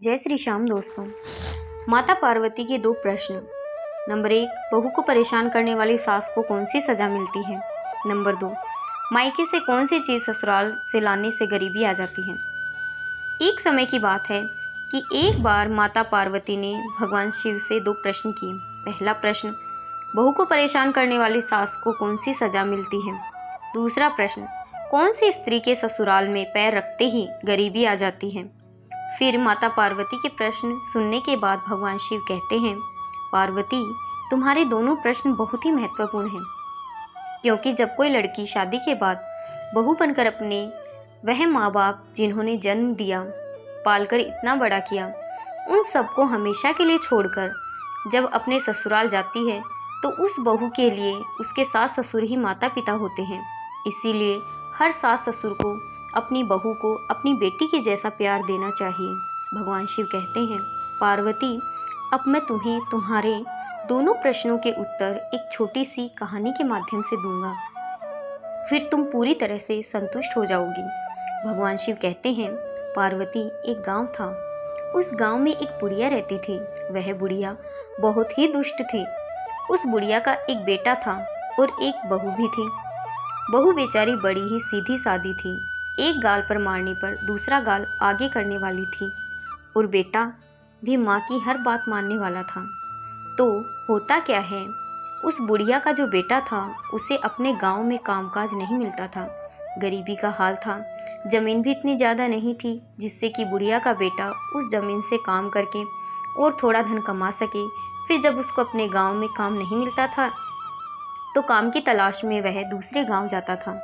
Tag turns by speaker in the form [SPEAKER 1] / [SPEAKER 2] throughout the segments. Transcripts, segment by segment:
[SPEAKER 1] जय श्री श्याम दोस्तों। माता पार्वती के दो प्रश्न। नंबर 1, बहू को परेशान करने वाली सास को कौन सी सज़ा मिलती है। नंबर 2, मायके से कौन सी चीज़ ससुराल से लाने से गरीबी आ जाती है। एक समय की बात है कि एक बार माता पार्वती ने भगवान शिव से दो प्रश्न किए। पहला प्रश्न, बहू को परेशान करने वाली सास को कौन सी सज़ा मिलती है। दूसरा प्रश्न, कौन सी स्त्री के ससुराल में पैर रखते ही गरीबी आ जाती है। फिर माता पार्वती के प्रश्न सुनने के बाद भगवान शिव कहते हैं, पार्वती, तुम्हारे दोनों प्रश्न बहुत ही महत्वपूर्ण हैं, क्योंकि जब कोई लड़की शादी के बाद बहू बनकर अपने वह माँ बाप जिन्होंने जन्म दिया, पालकर इतना बड़ा किया, उन सबको हमेशा के लिए छोड़कर जब अपने ससुराल जाती है तो उस बहू के लिए उसके सास ससुर ही माता पिता होते हैं। इसीलिए हर सास ससुर को अपनी बहू को अपनी बेटी के जैसा प्यार देना चाहिए। भगवान शिव कहते हैं, पार्वती, अब मैं तुम्हें तुम्हारे दोनों प्रश्नों के उत्तर एक छोटी सी कहानी के माध्यम से दूंगा, फिर तुम पूरी तरह से संतुष्ट हो जाओगी। भगवान शिव कहते हैं, पार्वती, एक गांव था। उस गांव में एक बुढ़िया रहती थी। वह बुढ़िया बहुत ही दुष्ट थी। उस बुढ़िया का एक बेटा था और एक बहू भी थी। बहू बेचारी बड़ी ही सीधी सादी थी। एक गाल पर मारने पर दूसरा गाल आगे करने वाली थी और बेटा भी माँ की हर बात मानने वाला था। तो होता क्या है, उस बुढ़िया का जो बेटा था उसे अपने गांव में कामकाज नहीं मिलता था। गरीबी का हाल था, जमीन भी इतनी ज़्यादा नहीं थी जिससे कि बुढ़िया का बेटा उस जमीन से काम करके और थोड़ा धन कमा सके। फिर जब उसको अपने गांव में काम नहीं मिलता था तो काम की तलाश में वह दूसरे गांव जाता था।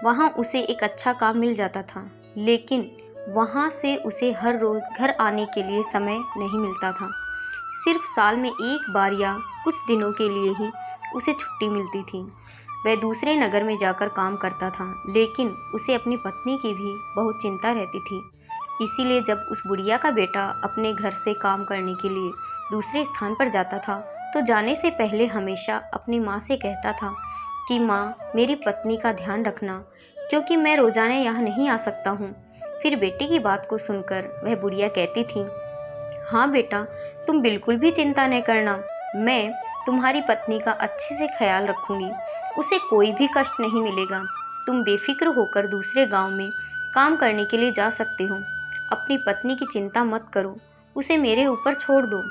[SPEAKER 1] वहां उसे एक अच्छा काम मिल जाता था, लेकिन वहां से उसे हर रोज़ घर आने के लिए समय नहीं मिलता था। सिर्फ साल में एक बार या कुछ दिनों के लिए ही उसे छुट्टी मिलती थी। वह दूसरे नगर में जाकर काम करता था, लेकिन उसे अपनी पत्नी की भी बहुत चिंता रहती थी। इसीलिए जब उस बुढ़िया का बेटा अपने घर से काम करने के लिए दूसरे स्थान पर जाता था तो जाने से पहले हमेशा अपनी माँ से कहता था कि माँ, मेरी पत्नी का ध्यान रखना, क्योंकि मैं रोजाना यहाँ नहीं आ सकता हूँ। फिर बेटी की बात को सुनकर वह बुढ़िया कहती थी, हाँ बेटा, तुम बिल्कुल भी चिंता न करना, मैं तुम्हारी पत्नी का अच्छे से ख्याल रखूँगी, उसे कोई भी कष्ट नहीं मिलेगा। तुम बेफिक्र होकर दूसरे गांव में काम करने के लिए जा सकते हो। अपनी पत्नी की चिंता मत करो, उसे मेरे ऊपर छोड़ दो।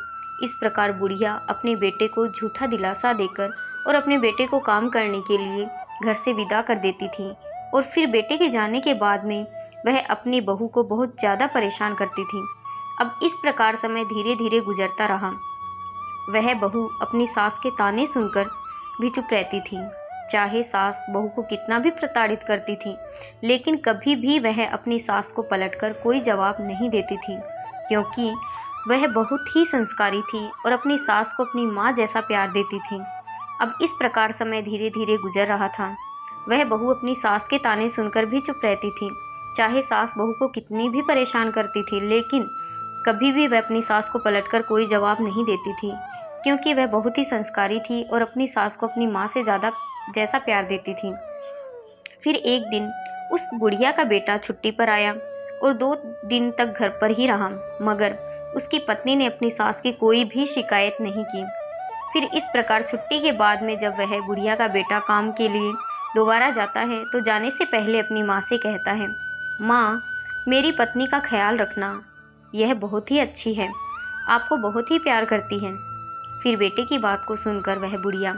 [SPEAKER 1] इस प्रकार बुढ़िया अपने बेटे को झूठा दिलासा देकर और अपने बेटे को काम करने के लिए घर से विदा कर देती थी। और फिर बेटे के जाने के बाद में वह अपनी बहू को बहुत ज़्यादा परेशान करती थी। अब इस प्रकार समय धीरे धीरे गुजरता रहा। वह बहू अपनी सास के ताने सुनकर भी चुप रहती थी। चाहे सास बहू को कितना भी प्रताड़ित करती थी, लेकिन कभी भी वह अपनी सास को पलटकर कोई जवाब नहीं देती थी, क्योंकि वह बहुत ही संस्कारी थी और अपनी सास को अपनी माँ जैसा प्यार देती थी। अब इस प्रकार समय धीरे धीरे गुजर रहा था। वह बहू अपनी सास के ताने सुनकर भी चुप रहती थी। चाहे सास बहू को कितनी भी परेशान करती थी, लेकिन कभी भी वह अपनी सास को पलटकर कोई जवाब नहीं देती थी, क्योंकि वह बहुत ही संस्कारी थी और अपनी सास को अपनी माँ से ज़्यादा जैसा प्यार देती थी। फिर एक दिन उस बुढ़िया का बेटा छुट्टी पर आया और 2 दिन तक घर पर ही रहा, मगर उसकी पत्नी ने अपनी सास की कोई भी शिकायत नहीं की। फिर इस प्रकार छुट्टी के बाद में जब वह बुढ़िया का बेटा काम के लिए दोबारा जाता है तो जाने से पहले अपनी माँ से कहता है, माँ, मेरी पत्नी का ख्याल रखना, यह बहुत ही अच्छी है, आपको बहुत ही प्यार करती है। फिर बेटे की बात को सुनकर वह बुढ़िया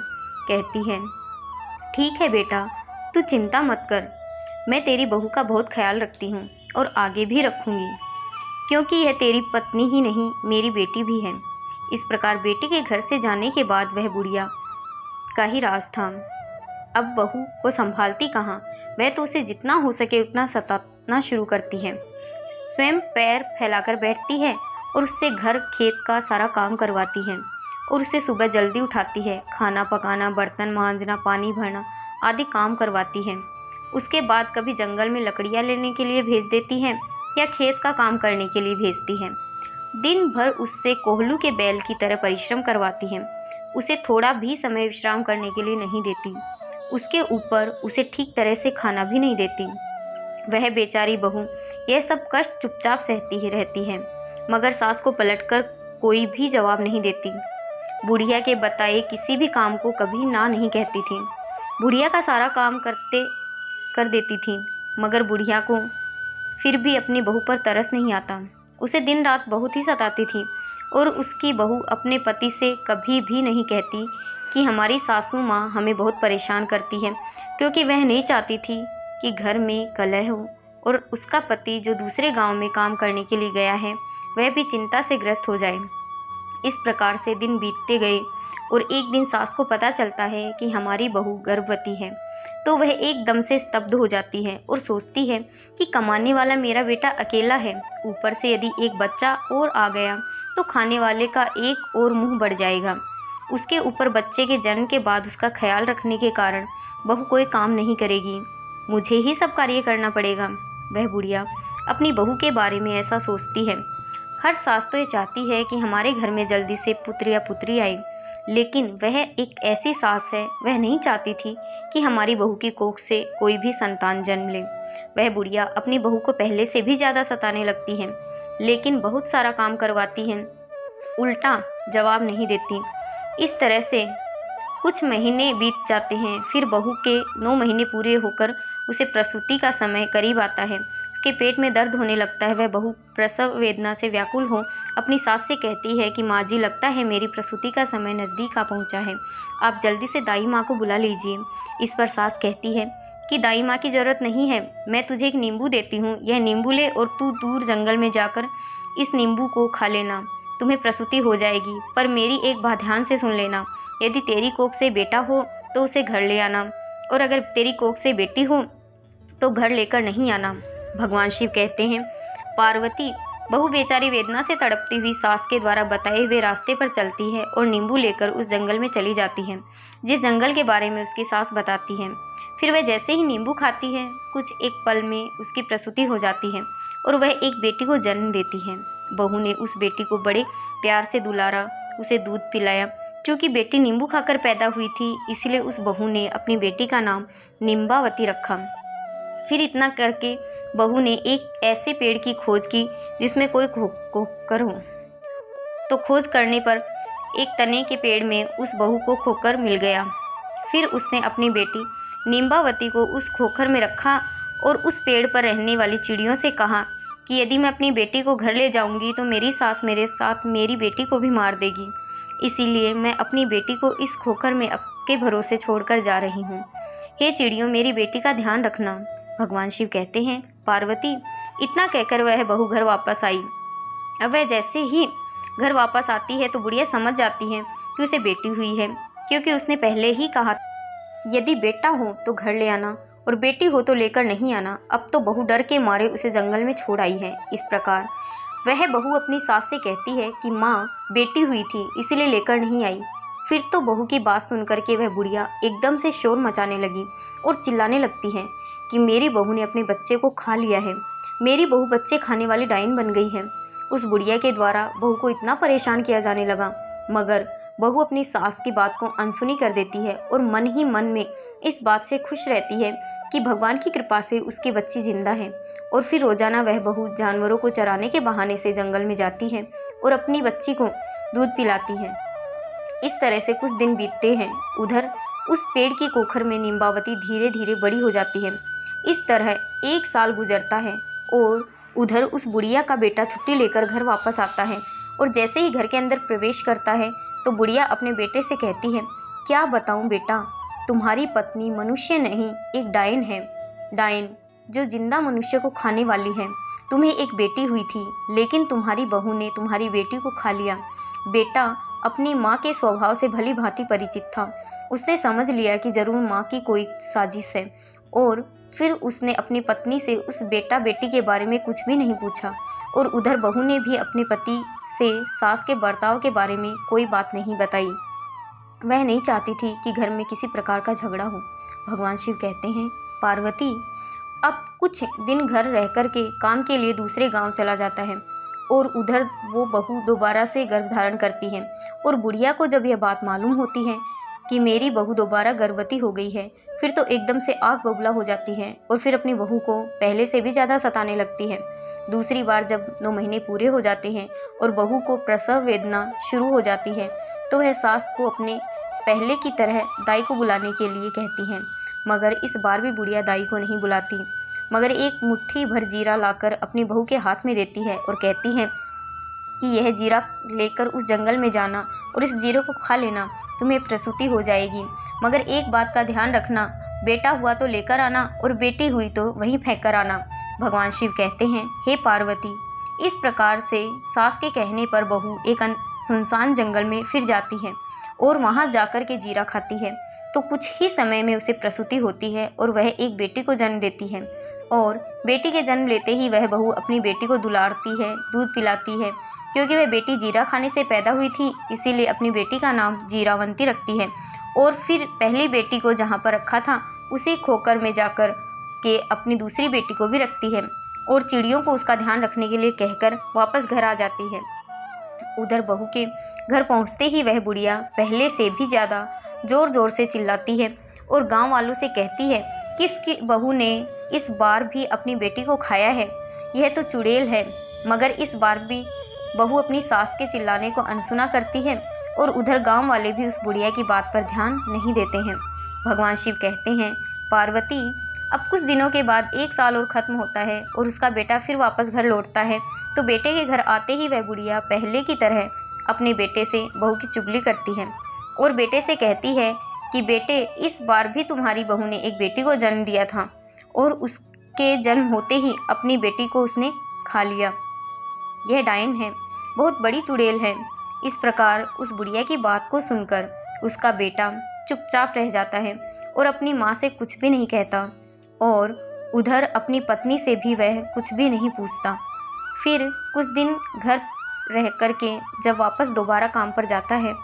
[SPEAKER 1] कहती है, ठीक है बेटा, तू चिंता मत कर, मैं तेरी बहू का बहुत ख्याल रखती हूँ और आगे भी रखूँगी, क्योंकि यह तेरी पत्नी ही नहीं, मेरी बेटी भी है। इस प्रकार बेटे के घर से जाने के बाद वह बुढ़िया का ही राज था। अब बहू को संभालती कहाँ, वह तो उसे जितना हो सके उतना सताना शुरू करती है। स्वयं पैर फैलाकर बैठती है और उससे घर खेत का सारा काम करवाती है और उसे सुबह जल्दी उठाती है, खाना पकाना, बर्तन मांजना, पानी भरना आदि काम करवाती है। उसके बाद कभी जंगल में लकड़ियाँ लेने के लिए भेज देती है या खेत का काम करने के लिए भेजती है। दिन भर उससे कोहलू के बैल की तरह परिश्रम करवाती है। उसे थोड़ा भी समय विश्राम करने के लिए नहीं देती। उसके ऊपर उसे ठीक तरह से खाना भी नहीं देती। वह बेचारी बहू यह सब कष्ट चुपचाप सहती ही रहती है मगर सास को पलटकर कोई भी जवाब नहीं देती। बुढ़िया के बताए किसी भी काम को कभी ना नहीं कहती थी। बुढ़िया का सारा काम कर देती थी, मगर बुढ़िया को फिर भी अपनी बहू पर तरस नहीं आता। उसे दिन रात बहुत ही सताती थी और उसकी बहू अपने पति से कभी भी नहीं कहती कि हमारी सासू माँ हमें बहुत परेशान करती है, क्योंकि वह नहीं चाहती थी कि घर में कलह हो और उसका पति जो दूसरे गांव में काम करने के लिए गया है वह भी चिंता से ग्रस्त हो जाए। इस प्रकार से दिन बीतते गए और एक दिन सास को पता चलता है कि हमारी बहू गर्भवती है, तो वह एकदम से स्तब्ध हो जाती है और सोचती है कि कमाने वाला मेरा बेटा अकेला है, ऊपर से यदि एक बच्चा और आ गया तो खाने वाले का एक और मुंह बढ़ जाएगा। उसके ऊपर बच्चे के जन्म के बाद उसका ख्याल रखने के कारण बहू कोई काम नहीं करेगी, मुझे ही सब कार्य करना पड़ेगा। वह बुढ़िया अपनी बहू के बारे में ऐसा सोचती है। हर सास तो ये चाहती है कि हमारे घर में जल्दी से पुत्र या पुत्री आए, लेकिन वह एक ऐसी सास है, वह नहीं चाहती थी कि हमारी बहू की कोख से कोई भी संतान जन्म ले। वह बुढ़िया अपनी बहू को पहले से भी ज़्यादा सताने लगती है, लेकिन बहुत सारा काम करवाती है, उल्टा जवाब नहीं देती। इस तरह से कुछ महीने बीत जाते हैं। फिर बहू के 9 महीने पूरे होकर उसे प्रसूति का समय करीब आता है। उसके पेट में दर्द होने लगता है। वह बहू प्रसव वेदना से व्याकुल हो अपनी सास से कहती है कि माँ जी, लगता है मेरी प्रसूति का समय नज़दीक आ पहुँचा है, आप जल्दी से दाई माँ को बुला लीजिए। इस पर सास कहती है कि दाई माँ की ज़रूरत नहीं है, मैं तुझे एक नींबू देती हूँ, यह नींबू ले और तू दूर जंगल में जाकर इस नींबू को खा लेना, तुम्हें प्रसूति हो जाएगी। पर मेरी एक बात ध्यान से सुन लेना, यदि तेरी कोख से बेटा हो तो उसे घर ले आना, और अगर तेरी कोख से बेटी हो तो घर लेकर नहीं आना। भगवान शिव कहते हैं, पार्वती बहू बेचारी वेदना से तड़पती हुई सास के द्वारा बताए हुए रास्ते पर चलती है और नींबू लेकर उस जंगल में चली जाती है, जिस जंगल के बारे में उसकी सास बताती है। फिर वह जैसे ही नींबू खाती है, कुछ एक पल में उसकी प्रसूति हो जाती है और वह एक बेटी को जन्म देती है। बहू ने उस बेटी को बड़े प्यार से दुलारा, उसे दूध पिलाया। चूँकि बेटी नींबू खाकर पैदा हुई थी, इसलिए उस बहू ने अपनी बेटी का नाम निम्बावती रखा। फिर इतना करके बहू ने एक ऐसे पेड़ की खोज की जिसमें कोई खोकर हो, तो खोज करने पर एक तने के पेड़ में उस बहू को खोकर मिल गया। फिर उसने अपनी बेटी निम्बावती को उस खोखर में रखा और उस पेड़ पर रहने वाली चिड़ियों से कहा कि यदि मैं अपनी बेटी को घर ले जाऊंगी तो मेरी सास मेरे साथ मेरी बेटी को भी मार देगी, इसीलिए मैं अपनी बेटी को इस खोखर में आपके भरोसे छोड़कर जा रही हूँ। हे चिड़ियों, मेरी बेटी का ध्यान रखना। भगवान शिव कहते हैं, पार्वती इतना कहकर वह बहू घर वापस आई। अब वह जैसे ही घर वापस आती है तो बुढ़िया समझ जाती है कि उसे बेटी हुई है, क्योंकि उसने पहले ही कहा यदि बेटा हो तो घर ले आना और बेटी हो तो लेकर नहीं आना। अब तो बहू डर के मारे उसे जंगल में छोड़ आई है। इस प्रकार वह बहू अपनी सास से कहती है कि माँ बेटी हुई थी इसलिए लेकर नहीं आई। फिर तो बहू की बात सुनकर के वह बुढ़िया एकदम से शोर मचाने लगी और चिल्लाने लगती है कि मेरी बहू ने अपने बच्चे को खा लिया है, मेरी बहू बच्चे खाने वाली डायन बन गई है। उस बुढ़िया के द्वारा बहू को इतना परेशान किया जाने लगा, मगर बहू अपनी सास की बात को अनसुनी कर देती है और मन ही मन में इस बात से खुश रहती है कि भगवान की कृपा से उसकी बच्ची जिंदा है। और फिर रोजाना वह बहू जानवरों को चराने के बहाने से जंगल में जाती है और अपनी बच्ची को दूध पिलाती है। इस तरह से कुछ दिन बीतते हैं। उधर उस पेड़ की कोखर में निम्बावती धीरे धीरे बड़ी हो जाती है। इस तरह 1 साल गुजरता है और उधर उस बुढ़िया का बेटा छुट्टी लेकर घर वापस आता है और जैसे ही घर के अंदर प्रवेश करता है तो बुढ़िया अपने बेटे से कहती है, क्या बताऊं बेटा, तुम्हारी पत्नी मनुष्य नहीं एक डायन है, डायन जो जिंदा मनुष्य को खाने वाली है। तुम्हें एक बेटी हुई थी, लेकिन तुम्हारी बहू ने तुम्हारी बेटी को खा लिया। बेटा अपनी माँ के स्वभाव से भली भांति परिचित था, उसने समझ लिया कि जरूर माँ की कोई साजिश है और फिर उसने अपनी पत्नी से उस बेटा बेटी के बारे में कुछ भी नहीं पूछा। और उधर बहू ने भी अपने पति से सास के बर्ताव के बारे में कोई बात नहीं बताई। वह नहीं चाहती थी कि घर में किसी प्रकार का झगड़ा हो। भगवान शिव कहते हैं, पार्वती अब कुछ दिन घर रह कर के काम के लिए दूसरे गांव चला जाता है और उधर वो बहू दोबारा से गर्भ धारण करती है। और बुढ़िया को जब यह बात मालूम होती है कि मेरी बहू दोबारा गर्भवती हो गई है, फिर तो एकदम से आग बबूला हो जाती है और फिर अपनी बहू को पहले से भी ज़्यादा सताने लगती है। दूसरी बार जब 9 महीने पूरे हो जाते हैं और बहू को प्रसव वेदना शुरू हो जाती है तो वह सास को अपने पहले की तरह दाई को बुलाने के लिए कहती है, मगर इस बार भी बुढ़िया दाई को नहीं बुलाती, मगर एक मुट्ठी भर जीरा लाकर अपनी बहू के हाथ में देती है और कहती है कि यह जीरा लेकर उस जंगल में जाना और इस जीरे को खा लेना, तुम्हें प्रसूति हो जाएगी, मगर एक बात का ध्यान रखना, बेटा हुआ तो लेकर आना और बेटी हुई तो वहीं फेंक कर आना। भगवान शिव कहते हैं, हे पार्वती, इस प्रकार से सास के कहने पर बहू एक सुनसान जंगल में फिर जाती है और वहां जाकर के जीरा खाती है तो कुछ ही समय में उसे प्रसूति होती है और वह एक बेटी को जन्म देती है। और बेटी के जन्म लेते ही वह बहू अपनी बेटी को दुलारती है, दूध पिलाती है, क्योंकि वह बेटी जीरा खाने से पैदा हुई थी, इसीलिए अपनी बेटी का नाम जीरावंती रखती है। और फिर पहली बेटी को जहाँ पर रखा था उसी खोकर में जाकर के अपनी दूसरी बेटी को भी रखती है और चिड़ियों को उसका ध्यान रखने के लिए कहकर वापस घर आ जाती है। उधर बहू के घर पहुँचते ही वह बुढ़िया पहले से भी ज़्यादा ज़ोर ज़ोर से चिल्लाती है और गांव वालों से कहती है कि इसकी बहू ने इस बार भी अपनी बेटी को खाया है, यह तो चुड़ैल है। मगर इस बार भी बहू अपनी सास के चिल्लाने को अनसुना करती है और उधर गांव वाले भी उस बुढ़िया की बात पर ध्यान नहीं देते हैं। भगवान शिव कहते हैं, पार्वती, अब कुछ दिनों के बाद 1 साल और ख़त्म होता है और उसका बेटा फिर वापस घर लौटता है तो बेटे के घर आते ही वह बुढ़िया पहले की तरह अपने बेटे से बहू की चुगली करती है और बेटे से कहती है कि बेटे, इस बार भी तुम्हारी बहू ने एक बेटी को जन्म दिया था और उसके जन्म होते ही अपनी बेटी को उसने खा लिया। यह डायन है, बहुत बड़ी चुड़ैल है। इस प्रकार उस बुढ़िया की बात को सुनकर उसका बेटा चुपचाप रह जाता है और अपनी माँ से कुछ भी नहीं कहता और उधर अपनी पत्नी से भी वह कुछ भी नहीं पूछता। फिर कुछ दिन घर रह कर के जब वापस दोबारा काम पर जाता है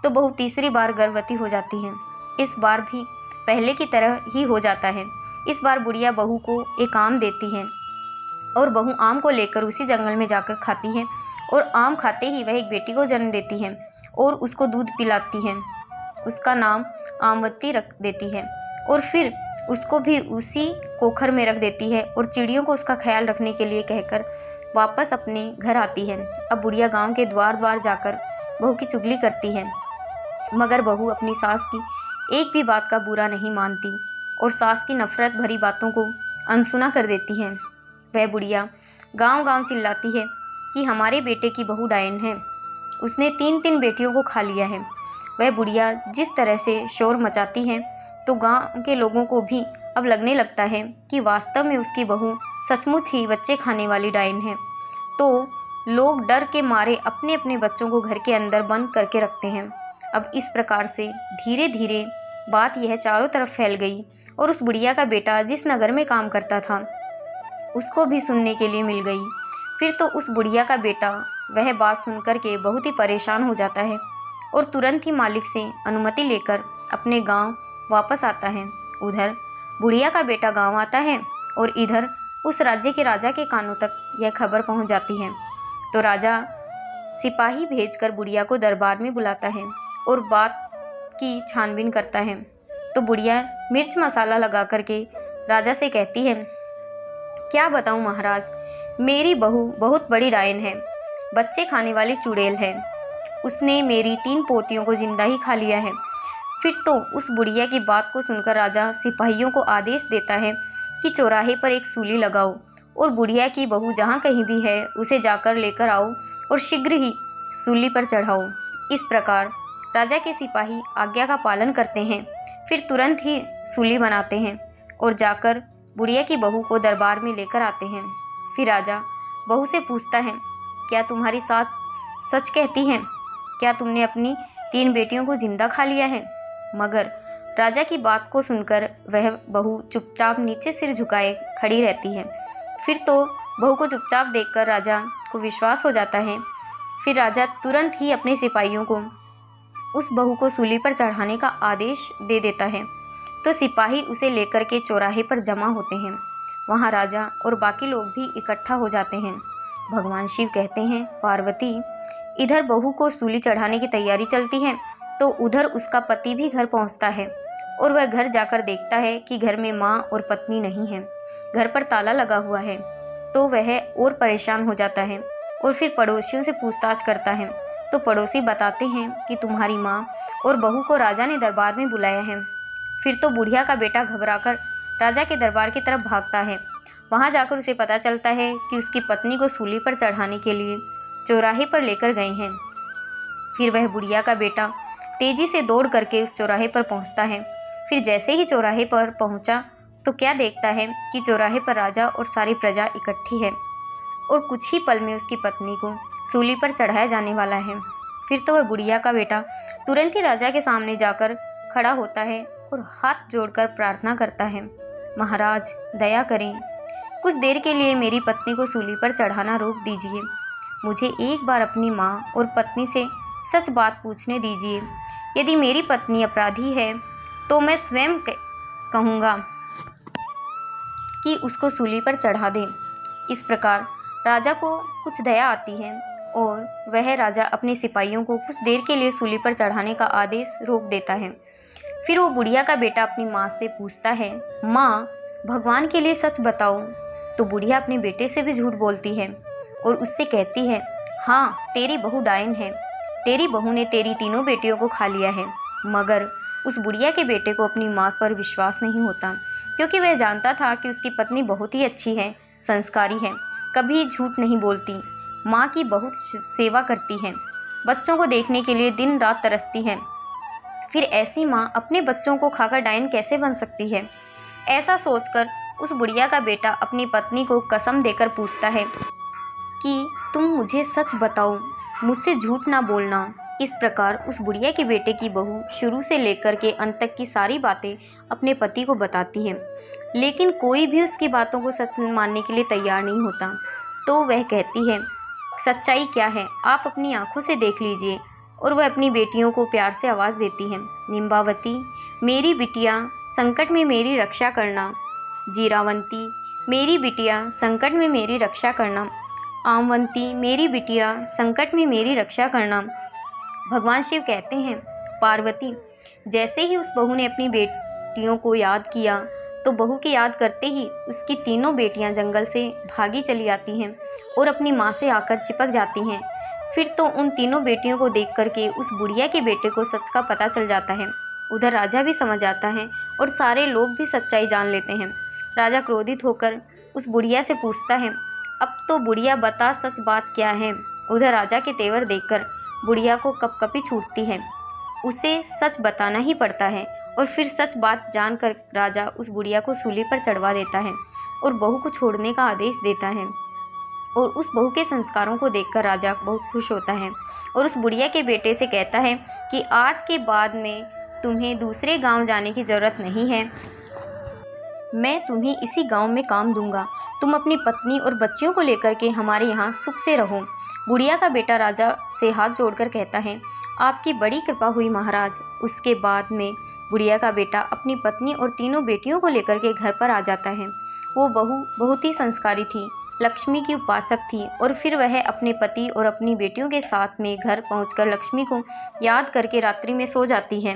[SPEAKER 1] तो बहू तीसरी बार गर्भवती हो जाती है। इस बार भी पहले की तरह ही हो जाता है। इस बार बुढ़िया बहू को एक आम देती है और बहू आम को लेकर उसी जंगल में जाकर खाती है और आम खाते ही वह एक बेटी को जन्म देती है और उसको दूध पिलाती है। उसका नाम आमवती रख देती है और फिर उसको भी उसी कोखर में रख देती है और चिड़ियों को उसका ख्याल रखने के लिए कहकर वापस अपने घर आती है। अब बुढ़िया गांव के द्वार द्वार जाकर बहू की चुगली करती है, मगर बहू अपनी सास की एक भी बात का बुरा नहीं मानती और सास की नफरत भरी बातों को अनसुना कर देती है। वह बुढ़िया गांव-गांव चिल्लाती है कि हमारे बेटे की बहू डायन है, उसने 3-3 बेटियों को खा लिया है। वह बुढ़िया जिस तरह से शोर मचाती है तो गांव के लोगों को भी अब लगने लगता है कि वास्तव में उसकी बहू सचमुच ही बच्चे खाने वाली डायन है। तो लोग डर के मारे अपने अपने बच्चों को घर के अंदर बंद करके रखते हैं। अब इस प्रकार से धीरे धीरे बात यह चारों तरफ फैल गई और उस बुढ़िया का बेटा जिस नगर में काम करता था उसको भी सुनने के लिए मिल गई। फिर तो उस बुढ़िया का बेटा वह बात सुनकर के बहुत ही परेशान हो जाता है और तुरंत ही मालिक से अनुमति लेकर अपने गांव वापस आता है। उधर बुढ़िया का बेटा गांव आता है और इधर उस राज्य के राजा के कानों तक यह खबर पहुंच जाती है। तो राजा सिपाही भेजकर बुढ़िया को दरबार में बुलाता है और बात की छानबीन करता है। तो बुढ़िया मिर्च मसाला लगा करके राजा से कहती है, क्या बताऊं महाराज, मेरी बहू बहुत बड़ी डायन है, बच्चे खाने वाली चुड़ैल है। उसने मेरी 3 पोतियों को जिंदा ही खा लिया है। फिर तो उस बुढ़िया की बात को सुनकर राजा सिपाहियों को आदेश देता है कि चौराहे पर एक सूली लगाओ और बुढ़िया की बहू जहाँ कहीं भी है उसे जाकर लेकर आओ और शीघ्र ही सूली पर चढ़ाओ। इस प्रकार राजा के सिपाही आज्ञा का पालन करते हैं। फिर तुरंत ही सूली बनाते हैं और जाकर बुढ़िया की बहू को दरबार में लेकर आते हैं। फिर राजा बहू से पूछता है, क्या तुम्हारी सास सच कहती है? क्या तुमने अपनी 3 बेटियों को जिंदा खा लिया है? मगर राजा की बात को सुनकर वह बहू चुपचाप नीचे सिर झुकाए खड़ी रहती है। फिर तो बहू को चुपचाप देखकर राजा को विश्वास हो जाता है। फिर राजा तुरंत ही अपने सिपाहियों को उस बहू को सूली पर चढ़ाने का आदेश दे देता है। तो सिपाही उसे लेकर के चौराहे पर जमा होते हैं। वहाँ राजा और बाकी लोग भी इकट्ठा हो जाते हैं। भगवान शिव कहते हैं, पार्वती, इधर बहू को सूली चढ़ाने की तैयारी चलती है तो उधर उसका पति भी घर पहुँचता है और वह घर जाकर देखता है कि घर में माँ और पत्नी नहीं है, घर पर ताला लगा हुआ है। तो वह और परेशान हो जाता है और फिर पड़ोसियों से पूछताछ करता है। तो पड़ोसी बताते हैं कि तुम्हारी माँ और बहू को राजा ने दरबार में बुलाया है। फिर तो बुढ़िया का बेटा घबराकर राजा के दरबार की तरफ भागता है। वहाँ जाकर उसे पता चलता है कि उसकी पत्नी को सूली पर चढ़ाने के लिए चौराहे पर लेकर गए हैं। फिर वह बुढ़िया का बेटा तेजी से दौड़ करके उस चौराहे पर पहुँचता है। फिर जैसे ही चौराहे पर पहुँचा तो क्या देखता है कि चौराहे पर राजा और सारी प्रजा इकट्ठी है और कुछ ही पल में उसकी पत्नी को सूली पर चढ़ाया जाने वाला है। फिर तो वह बुढ़िया का बेटा तुरंत ही राजा के सामने जाकर खड़ा होता है और हाथ जोड़कर प्रार्थना करता है, महाराज दया करें, कुछ देर के लिए मेरी पत्नी को सूली पर चढ़ाना रोक दीजिए। मुझे एक बार अपनी माँ और पत्नी से सच बात पूछने दीजिए। यदि मेरी पत्नी अपराधी है तो मैं स्वयं कहूँगा कि उसको सूली पर चढ़ा दें। इस प्रकार राजा को कुछ दया आती है और वह राजा अपने सिपाहियों को कुछ देर के लिए सूली पर चढ़ाने का आदेश रोक देता है। फिर वो बुढ़िया का बेटा अपनी माँ से पूछता है, माँ भगवान के लिए सच बताओ। तो बुढ़िया अपने बेटे से भी झूठ बोलती है और उससे कहती है, हाँ तेरी बहू डायन है, तेरी बहू ने तेरी तीनों बेटियों को खा लिया है। मगर उस बुढ़िया के बेटे को अपनी माँ पर विश्वास नहीं होता, क्योंकि वह जानता था कि उसकी पत्नी बहुत ही अच्छी है, संस्कारी है, कभी झूठ नहीं बोलती, माँ की बहुत सेवा करती है, बच्चों को देखने के लिए दिन रात तरसती है। फिर ऐसी माँ अपने बच्चों को खाकर डायन कैसे बन सकती है? ऐसा सोचकर उस बुढ़िया का बेटा अपनी पत्नी को कसम देकर पूछता है कि तुम मुझे सच बताओ, मुझसे झूठ ना बोलना। इस प्रकार उस बुढ़िया के बेटे की बहू शुरू से लेकर के अंत तक की सारी बातें अपने पति को बताती है, लेकिन कोई भी उसकी बातों को सच मानने के लिए तैयार नहीं होता। तो वह कहती है, सच्चाई क्या है आप अपनी आंखों से देख लीजिए। और वह अपनी बेटियों को प्यार से आवाज़ देती है, निम्बावती मेरी बिटिया संकट में मेरी रक्षा करना, जीरावंती मेरी बिटिया संकट में मेरी रक्षा करना, आमवंती मेरी बिटिया संकट में मेरी रक्षा करना। भगवान शिव कहते हैं, पार्वती जैसे ही उस बहू ने अपनी बेटियों को याद किया तो बहू की याद करते ही उसकी तीनों बेटियां जंगल से भागी चली आती हैं और अपनी माँ से आकर चिपक जाती हैं। फिर तो उन तीनों बेटियों को देख करके उस बुढ़िया के बेटे को सच का पता चल जाता है। उधर राजा भी समझ आता है और सारे लोग भी सच्चाई जान लेते हैं। राजा क्रोधित होकर उस बुढ़िया से पूछता है, अब तो बुढ़िया बता सच बात क्या है। उधर राजा के तेवर देखकर बुढ़िया को कपकपी छूटती है, उसे सच बताना ही पड़ता है। और फिर सच बात जानकर राजा उस बुढ़िया को सूली पर चढ़वा देता है और बहू को छोड़ने का आदेश देता है। और उस बहू के संस्कारों को देखकर राजा बहुत खुश होता है और उस बुढ़िया के बेटे से कहता है कि आज के बाद में तुम्हें दूसरे गांव जाने की ज़रूरत नहीं है, मैं तुम्हें इसी गांव में काम दूंगा, तुम अपनी पत्नी और बच्चियों को लेकर के हमारे यहाँ सुख से रहो। बुढ़िया का बेटा राजा से हाथ जोड़कर कहता है, आपकी बड़ी कृपा हुई महाराज। उसके बाद में बुढ़िया का बेटा अपनी पत्नी और तीनों बेटियों को लेकर के घर पर आ जाता है। वो बहू बहुत ही संस्कारी थी, लक्ष्मी की उपासक थी और फिर वह अपने पति और अपनी बेटियों के साथ में घर पहुंचकर लक्ष्मी को याद करके रात्रि में सो जाती है।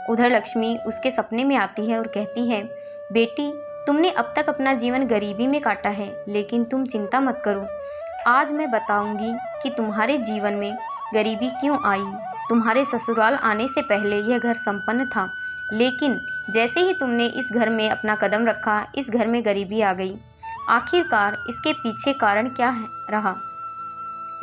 [SPEAKER 1] उधर लक्ष्मी उसके सपने में आती है और कहती है, बेटी तुमने अब तक अपना जीवन गरीबी में काटा है, लेकिन तुम चिंता मत करो, आज मैं बताऊंगी कि तुम्हारे जीवन में गरीबी क्यों आई। तुम्हारे ससुराल आने से पहले यह घर संपन्न था, लेकिन जैसे ही तुमने इस घर में अपना कदम रखा, इस घर में गरीबी आ गई। आखिरकार इसके पीछे कारण क्या रहा?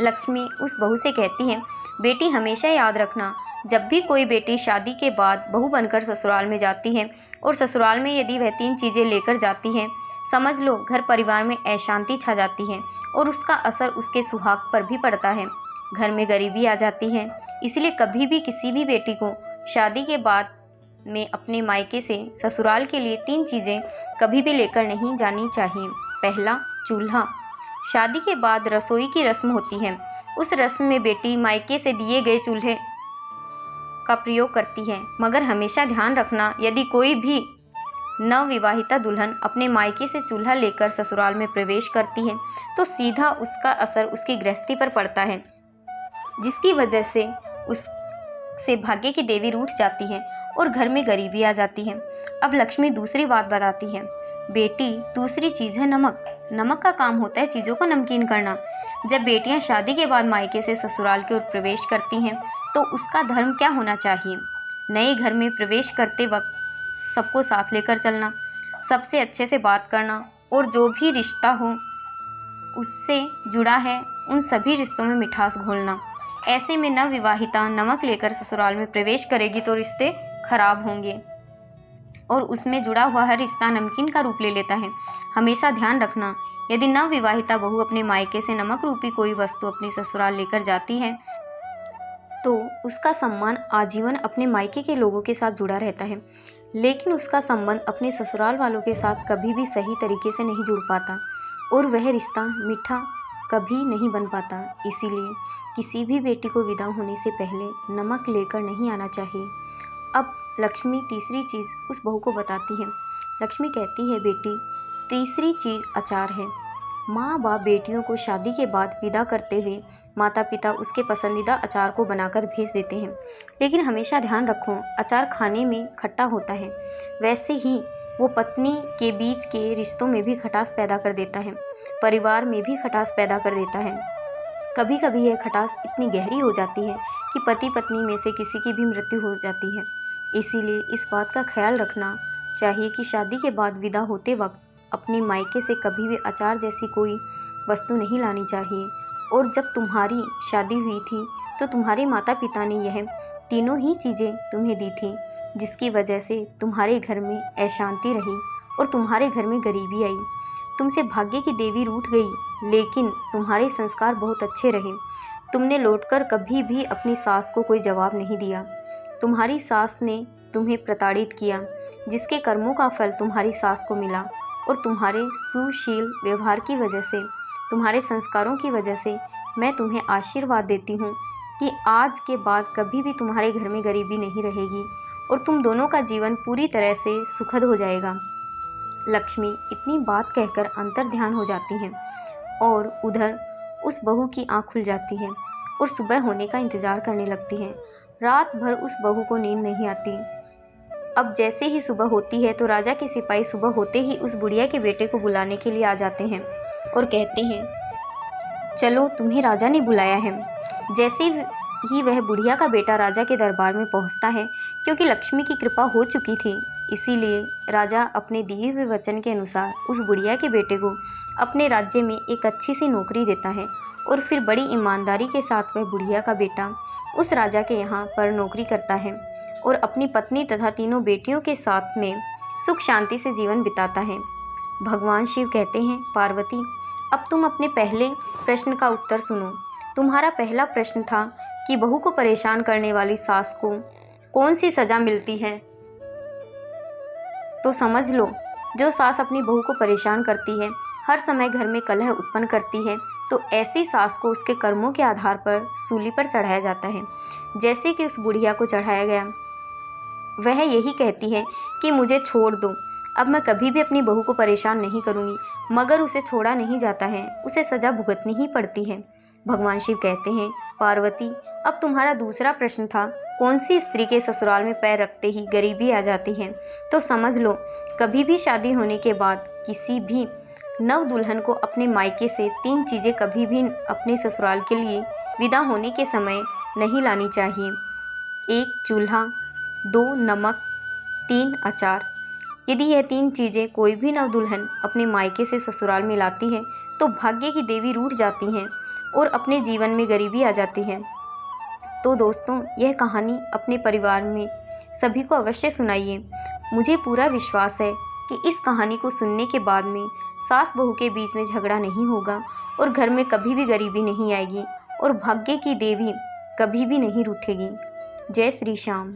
[SPEAKER 1] लक्ष्मी उस बहू से कहती है, बेटी हमेशा याद रखना, जब भी कोई बेटी शादी के बाद बहू बनकर ससुराल में जाती है और ससुराल में यदि वह 3 चीज़ें लेकर जाती है, समझ लो घर परिवार में अशांति छा जाती है और उसका असर उसके सुहाग पर भी पड़ता है, घर में गरीबी आ जाती है। इसलिए कभी भी किसी भी बेटी को शादी के बाद में अपने मायके से ससुराल के लिए 3 चीज़ें कभी भी लेकर नहीं जानी चाहिए। पहला, चूल्हा। शादी के बाद रसोई की रस्म होती है, उस रस्म में बेटी मायके से दिए गए चूल्हे का प्रयोग करती है, मगर हमेशा ध्यान रखना, यदि कोई भी नवविवाहिता दुल्हन अपने मायके से चूल्हा लेकर ससुराल में प्रवेश करती है तो सीधा उसका असर उसकी गृहस्थी पर पड़ता है, जिसकी वजह से उससे भाग्य की देवी रूठ जाती है और घर में गरीबी आ जाती है। अब लक्ष्मी दूसरी बात बताती है, बेटी दूसरी चीज़ है नमक। नमक का काम होता है चीज़ों को नमकीन करना। जब बेटियां शादी के बाद मायके से ससुराल की ओर प्रवेश करती हैं तो उसका धर्म क्या होना चाहिए? नए घर में प्रवेश करते वक्त सबको साथ लेकर चलना, सबसे अच्छे से बात करना और जो भी रिश्ता हो उससे जुड़ा है उन सभी रिश्तों में मिठास घोलना। ऐसे में नवविवाहिता नमक लेकर ससुराल में प्रवेश करेगी तो रिश्ते खराब होंगे और उसमें जुड़ा हुआ हर रिश्ता नमकीन का रूप ले लेता है। हमेशा ध्यान रखना, यदि नवविवाहिता बहू अपने मायके से नमक रूपी कोई वस्तु अपनी ससुराल लेकर जाती है तो उसका सम्मान आजीवन अपने मायके के लोगों के साथ जुड़ा रहता है, लेकिन उसका संबंध अपने ससुराल वालों के साथ कभी भी सही तरीके से नहीं जुड़ पाता और वह रिश्ता मीठा कभी नहीं बन पाता। इसीलिए किसी भी बेटी को विदा होने से पहले नमक लेकर नहीं आना चाहिए। अब लक्ष्मी तीसरी चीज़ उस बहू को बताती है। लक्ष्मी कहती है, बेटी, तीसरी चीज़ अचार है। माँ बाप बेटियों को शादी के बाद विदा करते हुए माता पिता उसके पसंदीदा अचार को बनाकर भेज देते हैं, लेकिन हमेशा ध्यान रखो अचार खाने में खट्टा होता है, वैसे ही वो पत्नी के बीच के रिश्तों में भी खटास पैदा कर देता है, परिवार में भी खटास पैदा कर देता है। कभी कभी यह खटास इतनी गहरी हो जाती है कि पति पत्नी में से किसी की भी मृत्यु हो जाती है। इसीलिए इस बात का ख्याल रखना चाहिए कि शादी के बाद विदा होते वक्त अपने मायके से कभी भी अचार जैसी कोई वस्तु नहीं लानी चाहिए। और जब तुम्हारी शादी हुई थी तो तुम्हारे माता पिता ने यह तीनों ही चीज़ें तुम्हें दी थी, जिसकी वजह से तुम्हारे घर में अशांति रही और तुम्हारे घर में गरीबी आई। तुमसे भाग्य की देवी रूठ गई, लेकिन तुम्हारे संस्कार बहुत अच्छे रहे। तुमने लौटकर कभी भी अपनी सास को कोई जवाब नहीं दिया। तुम्हारी सास ने तुम्हें प्रताड़ित किया, जिसके कर्मों का फल तुम्हारी सास को मिला और तुम्हारे सुशील व्यवहार की वजह से, तुम्हारे संस्कारों की वजह से मैं तुम्हें आशीर्वाद देती हूँ कि आज के बाद कभी भी तुम्हारे घर में गरीबी नहीं रहेगी और तुम दोनों का जीवन पूरी तरह से सुखद हो जाएगा। लक्ष्मी इतनी बात कहकर अंतर ध्यान हो जाती हैं और उधर उस बहू की आंख खुल जाती है और सुबह होने का इंतजार करने लगती है। रात भर उस बहू को नींद नहीं आती। अब जैसे ही सुबह होती है तो राजा के सिपाही सुबह होते ही उस बुढ़िया के बेटे को बुलाने के लिए आ जाते हैं और कहते हैं, चलो तुम्हें राजा ने बुलाया है। जैसे ही वह बुढ़िया का बेटा राजा के दरबार में पहुंचता है, क्योंकि लक्ष्मी की कृपा हो चुकी थी, इसीलिए राजा अपने दिए हुए वचन के अनुसार उस बुढ़िया के बेटे को अपने राज्य में एक अच्छी सी नौकरी देता है और फिर बड़ी ईमानदारी के साथ वह बुढ़िया का बेटा उस राजा के यहाँ पर नौकरी करता है और अपनी पत्नी तथा तीनों बेटियों के साथ में सुख शांति से जीवन बिताता है। भगवान शिव कहते हैं, पार्वती, अब तुम अपने पहले प्रश्न का उत्तर सुनो। तुम्हारा पहला प्रश्न था कि बहू को परेशान करने वाली सास को कौन सी सज़ा मिलती है। तो समझ लो, जो सास अपनी बहू को परेशान करती है, हर समय घर में कलह उत्पन्न करती है, तो ऐसी सास को उसके कर्मों के आधार पर सूली पर चढ़ाया जाता है, जैसे कि उस बुढ़िया को चढ़ाया गया। वह यही कहती है कि मुझे छोड़ दो, अब मैं कभी भी अपनी बहू को परेशान नहीं करूँगी, मगर उसे छोड़ा नहीं जाता है, उसे सज़ा भुगतनी ही पड़ती है। भगवान शिव कहते हैं, पार्वती, अब तुम्हारा दूसरा प्रश्न था, कौन सी स्त्री के ससुराल में पैर रखते ही गरीबी आ जाती है। तो समझ लो, कभी भी शादी होने के बाद किसी भी नव दुल्हन को अपने मायके से 3 चीज़ें कभी भी अपने ससुराल के लिए विदा होने के समय नहीं लानी चाहिए। 1 चूल्हा, 2 नमक, 3 अचार। यदि यह 3 चीज़ें कोई भी नव दुल्हन अपने मायके से ससुराल में लाती है तो भाग्य की देवी रूठ जाती हैं और अपने जीवन में गरीबी आ जाती है। तो दोस्तों, यह कहानी अपने परिवार में सभी को अवश्य सुनाइए। मुझे पूरा विश्वास है कि इस कहानी को सुनने के बाद में सास बहू के बीच में झगड़ा नहीं होगा और घर में कभी भी गरीबी नहीं आएगी और भाग्य की देवी कभी भी नहीं रूठेगी। जय श्री श्याम।